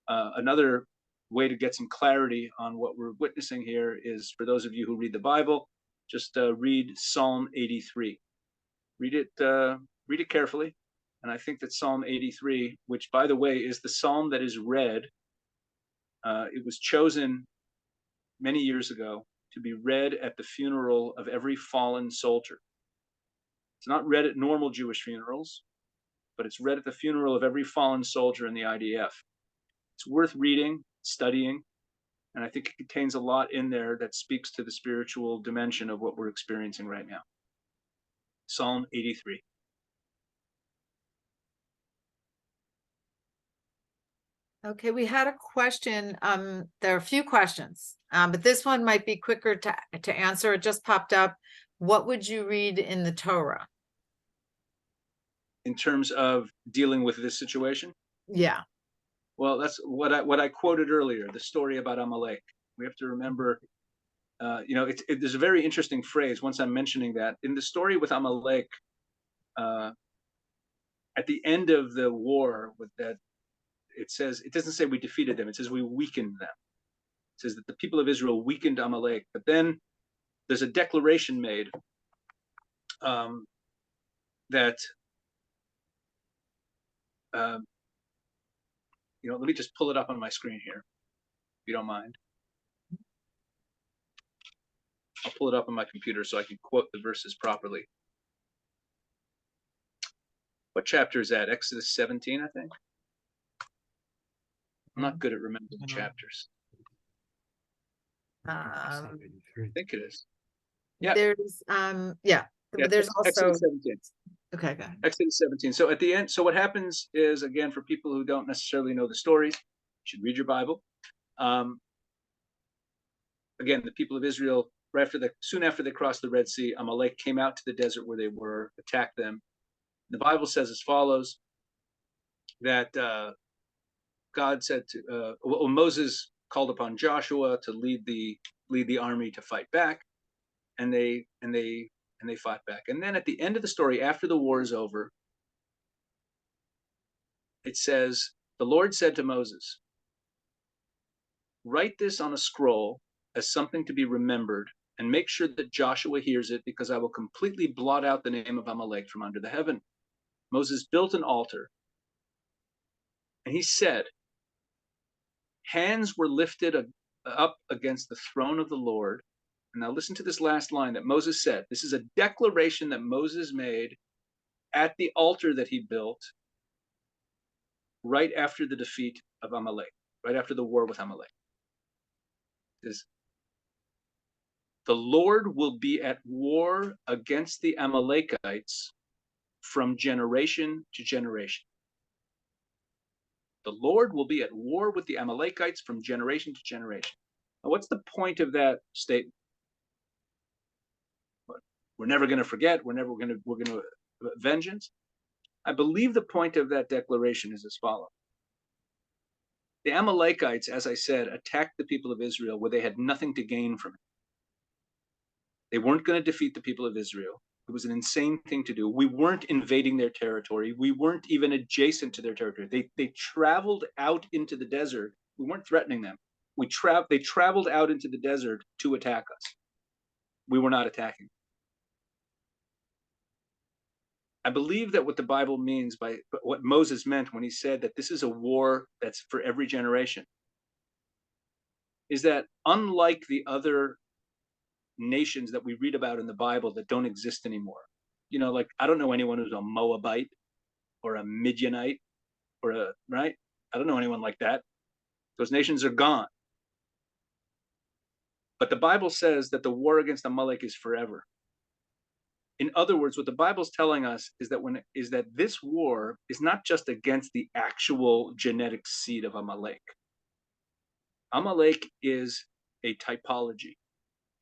another way to get some clarity on what we're witnessing here is, for those of you who read the Bible, just read Psalm 83. Read it carefully, and I think that Psalm 83, which by the way is the psalm that is read, it was chosen many years ago to be read at the funeral of every fallen soldier. It's not read at normal Jewish funerals, but it's read at the funeral of every fallen soldier in the IDF. It's worth reading, studying, and I think it contains a lot in there that speaks to the spiritual dimension of what we're experiencing right now. Psalm 83. Okay, we had a question. There are a few questions, but this one might be quicker to answer. It just popped up. What would you read in the Torah? In terms of dealing with this situation? Yeah. Well, that's what I quoted earlier, the story about Amalek. We have to remember, there's a very interesting phrase, once I'm mentioning that, in the story with Amalek, at the end of the war with that, it doesn't say we defeated them, it says we weakened them. It says that the people of Israel weakened Amalek, but then there's a declaration made that let me just pull it up on my screen here, if you don't mind. I'll pull it up on my computer so I can quote the verses properly. What chapter is that? Exodus 17, I think. I'm not good at remembering chapters. I think it is. Yeah. There's there's also Exodus 17. Okay, go ahead. Exodus 17. So at the end, so what happens is, again, for people who don't necessarily know the stories, you should read your Bible. Again, the people of Israel, soon after they crossed the Red Sea, Amalek came out to the desert where they were, attacked them. The Bible says as follows: that God said to Moses called upon Joshua to lead the army to fight back, and they fought back. And then at the end of the story, after the war is over, it says, the Lord said to Moses, write this on a scroll as something to be remembered, and make sure that Joshua hears it, because I will completely blot out the name of Amalek from under the heaven. Moses built an altar, and he said, hands were lifted up against the throne of the Lord. And now listen to this last line that Moses said. This is a declaration that Moses made at the altar that he built right after the defeat of Amalek, right after the war with Amalek. Is the Lord will be at war against the Amalekites from generation to generation. The Lord will be at war with the Amalekites from generation to generation. Now, what's the point of that statement? We're never going to forget. We're going to vengeance. I believe the point of that declaration is as follows. The Amalekites, as I said, attacked the people of Israel where they had nothing to gain from it. They weren't going to defeat the people of Israel. It was an insane thing to do. We weren't invading their territory. We weren't even adjacent to their territory. They traveled out into the desert. We weren't threatening them. They traveled out into the desert to attack us. We were not attacking. I believe that what the Bible means by what Moses meant when he said that this is a war that's for every generation is that unlike the other nations that we read about in the Bible that don't exist anymore, like I don't know anyone who's a Moabite or a Midianite right? I don't know anyone like that. Those nations are gone. But the Bible says that the war against Amalek is forever. In other words, what the Bible's telling us is that this war is not just against the actual genetic seed of Amalek. Amalek is a typology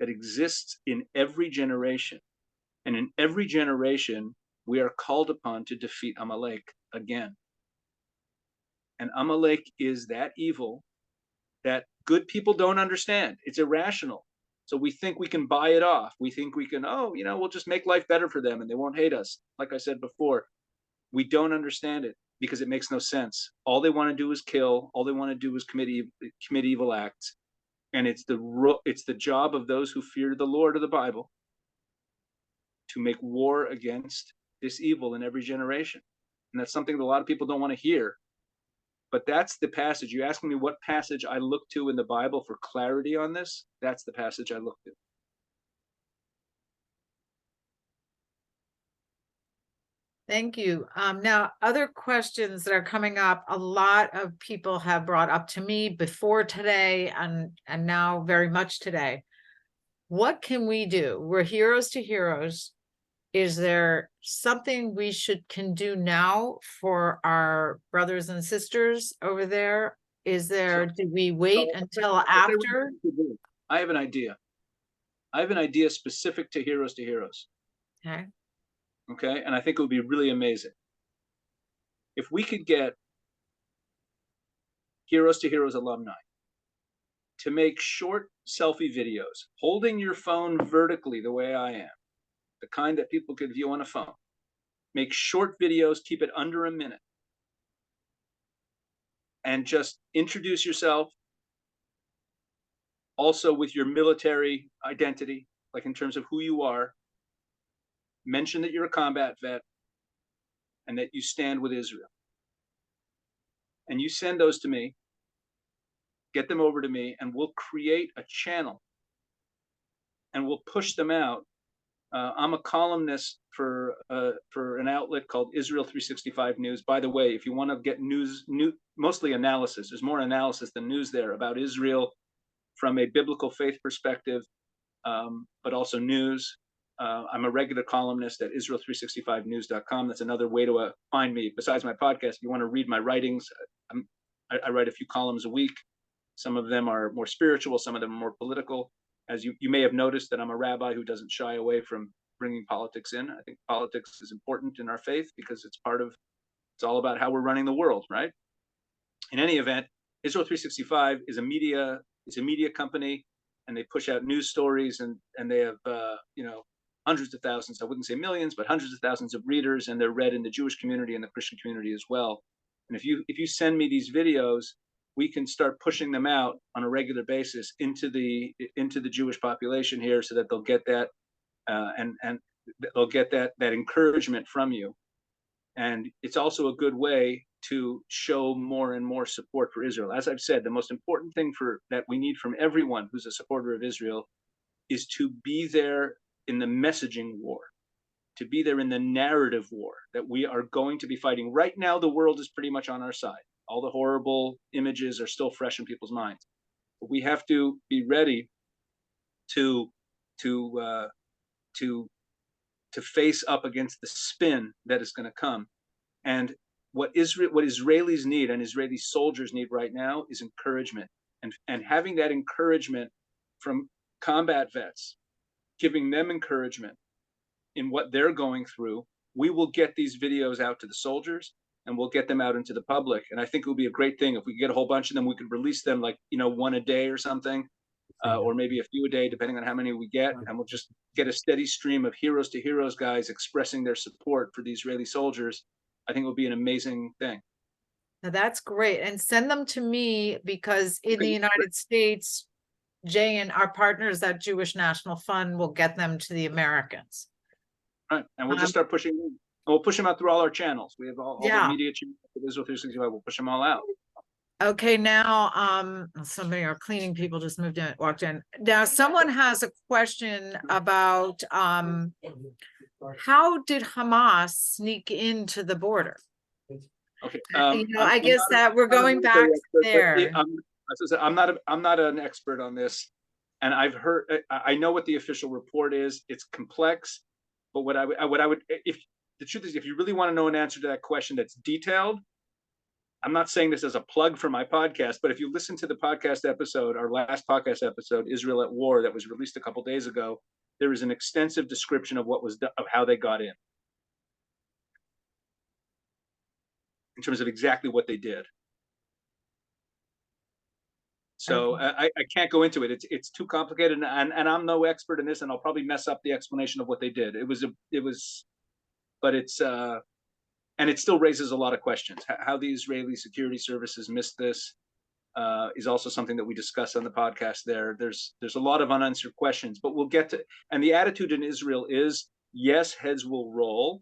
that exists in every generation. And in every generation, we are called upon to defeat Amalek again. And Amalek is that evil that good people don't understand. It's irrational. So we think we can buy it off. We think we can, we'll just make life better for them and they won't hate us. Like I said before, we don't understand it because it makes no sense. All they want to do is kill. All they want to do is commit evil acts. And it's the job of those who fear the Lord of the Bible to make war against this evil in every generation. And that's something that a lot of people don't want to hear. But that's the passage. You're asking me what passage I look to in the Bible for clarity on this? That's the passage I look to. Thank you. Now, other questions that are coming up, a lot of people have brought up to me before today and now very much today. What can we do? We're heroes to heroes. Is there something we can do now for our brothers and sisters over there? Do we wait until after? I have an idea. I have an idea specific to heroes to heroes. Okay. Okay. And I think it would be really amazing if we could get Heroes to Heroes alumni to make short selfie videos, holding your phone vertically the way I am, the kind that people could view on a phone. Make short videos, keep it under a minute, and just introduce yourself also with your military identity, like in terms of who you are. Mention that you're a combat vet and that you stand with Israel. And you send those to me, get them over to me, and we'll create a channel and we'll push them out. I'm a columnist for an outlet called Israel 365 News. By the way, if you want to get news, mostly analysis, there's more analysis than news there about Israel from a biblical faith perspective, but also news. I'm a regular columnist at Israel365news.com. That's another way to find me. Besides my podcast, if you want to read my writings, I write a few columns a week. Some of them are more spiritual, some of them are more political. As you may have noticed that I'm a rabbi who doesn't shy away from bringing politics in. I think politics is important in our faith because it's part of It's all about how we're running the world, right? In any event, Israel 365 is a media company, and they push out news stories, and they have hundreds of thousands, I wouldn't say millions, but hundreds of thousands of readers, and they're read in the Jewish community and the Christian community as well. And if you send me these videos, we can start pushing them out on a regular basis into the Jewish population here, so that they'll get that and they'll get that encouragement from you. And it's also a good way to show more and more support for Israel. As I've said, the most important thing that we need from everyone who's a supporter of Israel is to be there in the messaging war, to be there in the narrative war that we are going to be fighting. Right now, the world is pretty much on our side. All the horrible images are still fresh in people's minds. But we have to be ready to face up against the spin that is going to come. And what Israelis need and Israeli soldiers need right now is encouragement, and having that encouragement from combat vets, giving them encouragement in what they're going through. We will get these videos out to the soldiers, and we'll get them out into the public. And I think it would be a great thing if we get a whole bunch of them. We could release them, like, one a day or something, or maybe a few a day, depending on how many we get. And we'll just get a steady stream of heroes to heroes guys expressing their support for the Israeli soldiers. I think it would be an amazing thing. Now that's great. And send them to me, because in the United States, Jay and our partners at Jewish National Fund will get them to the Americans. Right. And we'll just start pushing them. We'll push them out through all our channels. We have all the media channels of Israel 365. We'll push them all out. Okay, now somebody, our cleaning people just walked in. Now someone has a question about how did Hamas sneak into the border? Okay, I guess that we're going back there. I'm not an expert on this, and I know what the official report is. It's complex, but what I would, if the truth is, if you really want to know an answer to that question that's detailed, I'm not saying this as a plug for my podcast, but if you listen to the podcast episode, our last podcast episode, Israel at War, that was released a couple days ago, there is an extensive description of of how they got in terms of exactly what they did. So I can't go into it. It's too complicated, and I'm no expert in this, and I'll probably mess up the explanation of what they did. But it's and it still raises a lot of questions. How the Israeli security services missed this is also something that we discuss on the podcast. There's a lot of unanswered questions, but we'll get to. And the attitude in Israel is, yes, heads will roll.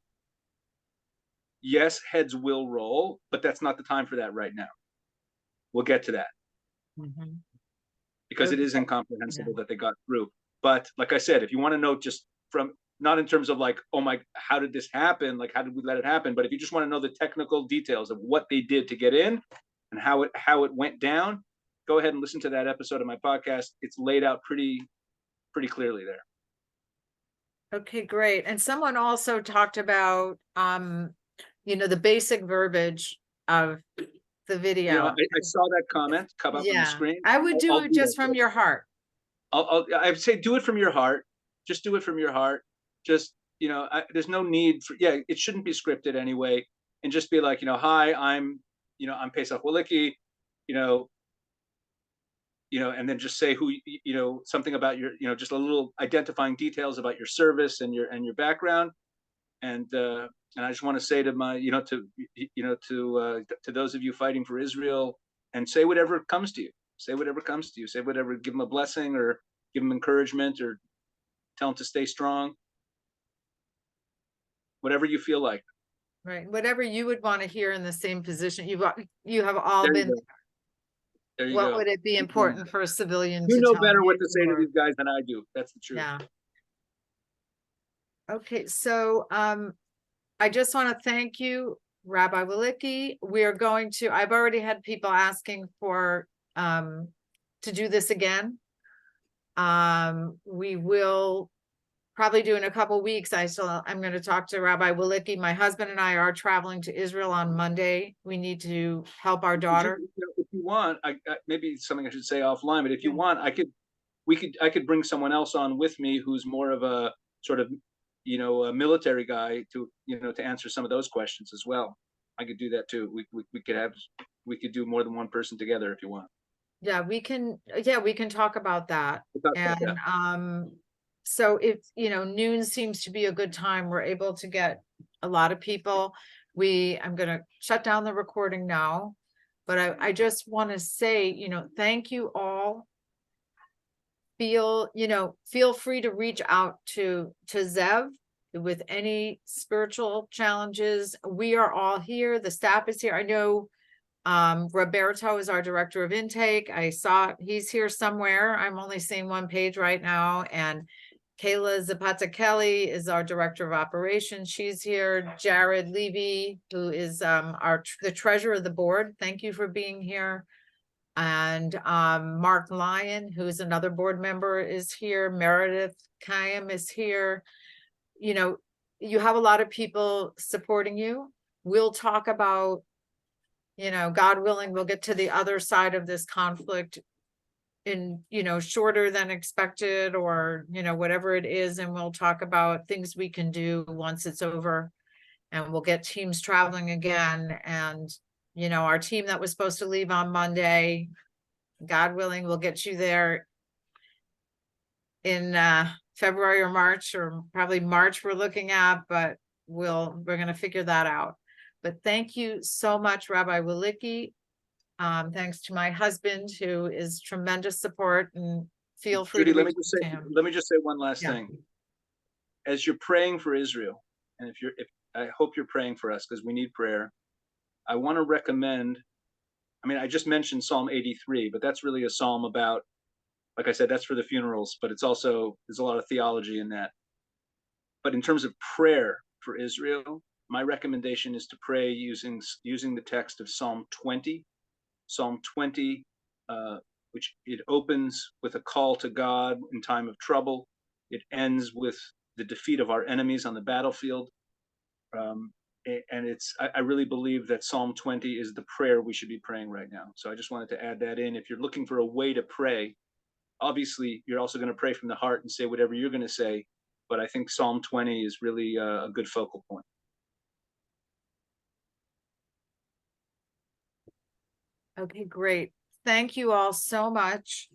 Yes, heads will roll, but that's not the time for that right now. We'll get to that. Because it is incomprehensible that they got through. But like I said, if you want to know just from, not in terms of like, oh my, how did this happen? Like, how did we let it happen? But if you just want to know the technical details of what they did to get in and how it went down, go ahead and listen to that episode of my podcast. It's laid out pretty clearly there. Okay, great. And someone also talked about, the basic verbiage of the video. I saw that comment come up on the screen. I would do it just from your heart. I'd say do it from your heart. Just do it from your heart. Just, there's no need for, it shouldn't be scripted anyway. And just be like, hi, I'm Pesach Wolicki, and then just say who, something about your, just a little identifying details about your service and your background. And I just want to say to my, to those of you fighting for Israel, and say whatever comes to you. Say whatever comes to you. Say whatever. Give them a blessing, or give them encouragement, or tell them to stay strong. Whatever you feel like. Right. Whatever you would want to hear in the same position. You have all been. There you what go. Would it be important for a civilian? You know better what to say to these guys than I do. That's the truth. Yeah. Okay, so I just want to thank you, Rabbi Wolicki. I've already had people asking for to do this again. We will probably do in a couple weeks. I'm going to talk to Rabbi Wolicki. My husband and I are traveling to Israel on Monday. We need to help our daughter. If you want, maybe something I should say offline, but if you want, I could bring someone else on with me who's more of a sort of, a military guy to answer some of those questions as well. I could do that too. We could do more than one person together if you want. Yeah, we can talk about that. We'll talk about And so if noon seems to be a good time, we're able to get a lot of people. I'm gonna shut down the recording now, but I just want to say, thank you all. Feel free to reach out to Zev with any spiritual challenges. We are all here. The staff is here. I know Roberto is our director of intake. I saw he's here somewhere. I'm only seeing one page right now. And Kayla Zapata Kelly is our director of operations. She's here. Jared Levy, who is the treasurer of the board. Thank you for being here. And Mark Lyon, who's another board member, is here. Meredith Kayam is here. You have a lot of people supporting you. We'll talk about, God willing, we'll get to the other side of this conflict in, shorter than expected, or, whatever it is. And we'll talk about things we can do once it's over, and we'll get teams traveling again. And, our team that was supposed to leave on Monday, God willing, we'll get you there in February or March, or probably March we're looking at, but we're going to figure that out. But thank you so much, Rabbi Wolicki. Thanks to my husband, who is tremendous support, and feel free Judy, to reach out to him. let me just say one last Yeah. thing. As you're praying for Israel, and I hope you're praying for us, because we need prayer. I want to recommend, I just mentioned Psalm 83, but that's really a psalm about, like I said, that's for the funerals, but there's a lot of theology in that. But in terms of prayer for Israel, my recommendation is to pray using the text of Psalm 20. Psalm 20, which it opens with a call to God in time of trouble. It ends with the defeat of our enemies on the battlefield. And I really believe that Psalm 20 is the prayer we should be praying right now. So I just wanted to add that in. If you're looking for a way to pray, obviously you're also going to pray from the heart and say whatever you're going to say. But I think Psalm 20 is really a good focal point. Okay, great. Thank you all so much.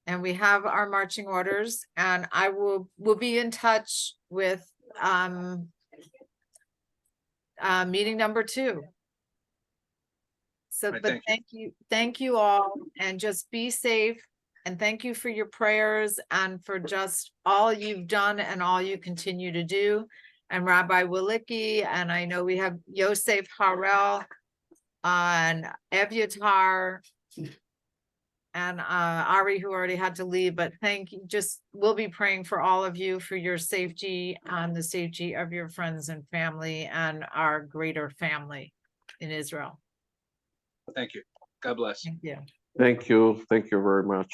And we have our marching orders, and we'll be in touch with meeting number 2. So, Right, but thank you all, and just be safe. And thank you for your prayers, and for just all you've done and all you continue to do. And Rabbi Wolicki, and I know we have Yosef Harel and Evyatar and Ari, who already had to leave, but thank you. We'll be praying for all of you, for your safety and the safety of your friends and family and our greater family in Israel. Thank you. God bless. Thank you. Thank you. Thank you very much.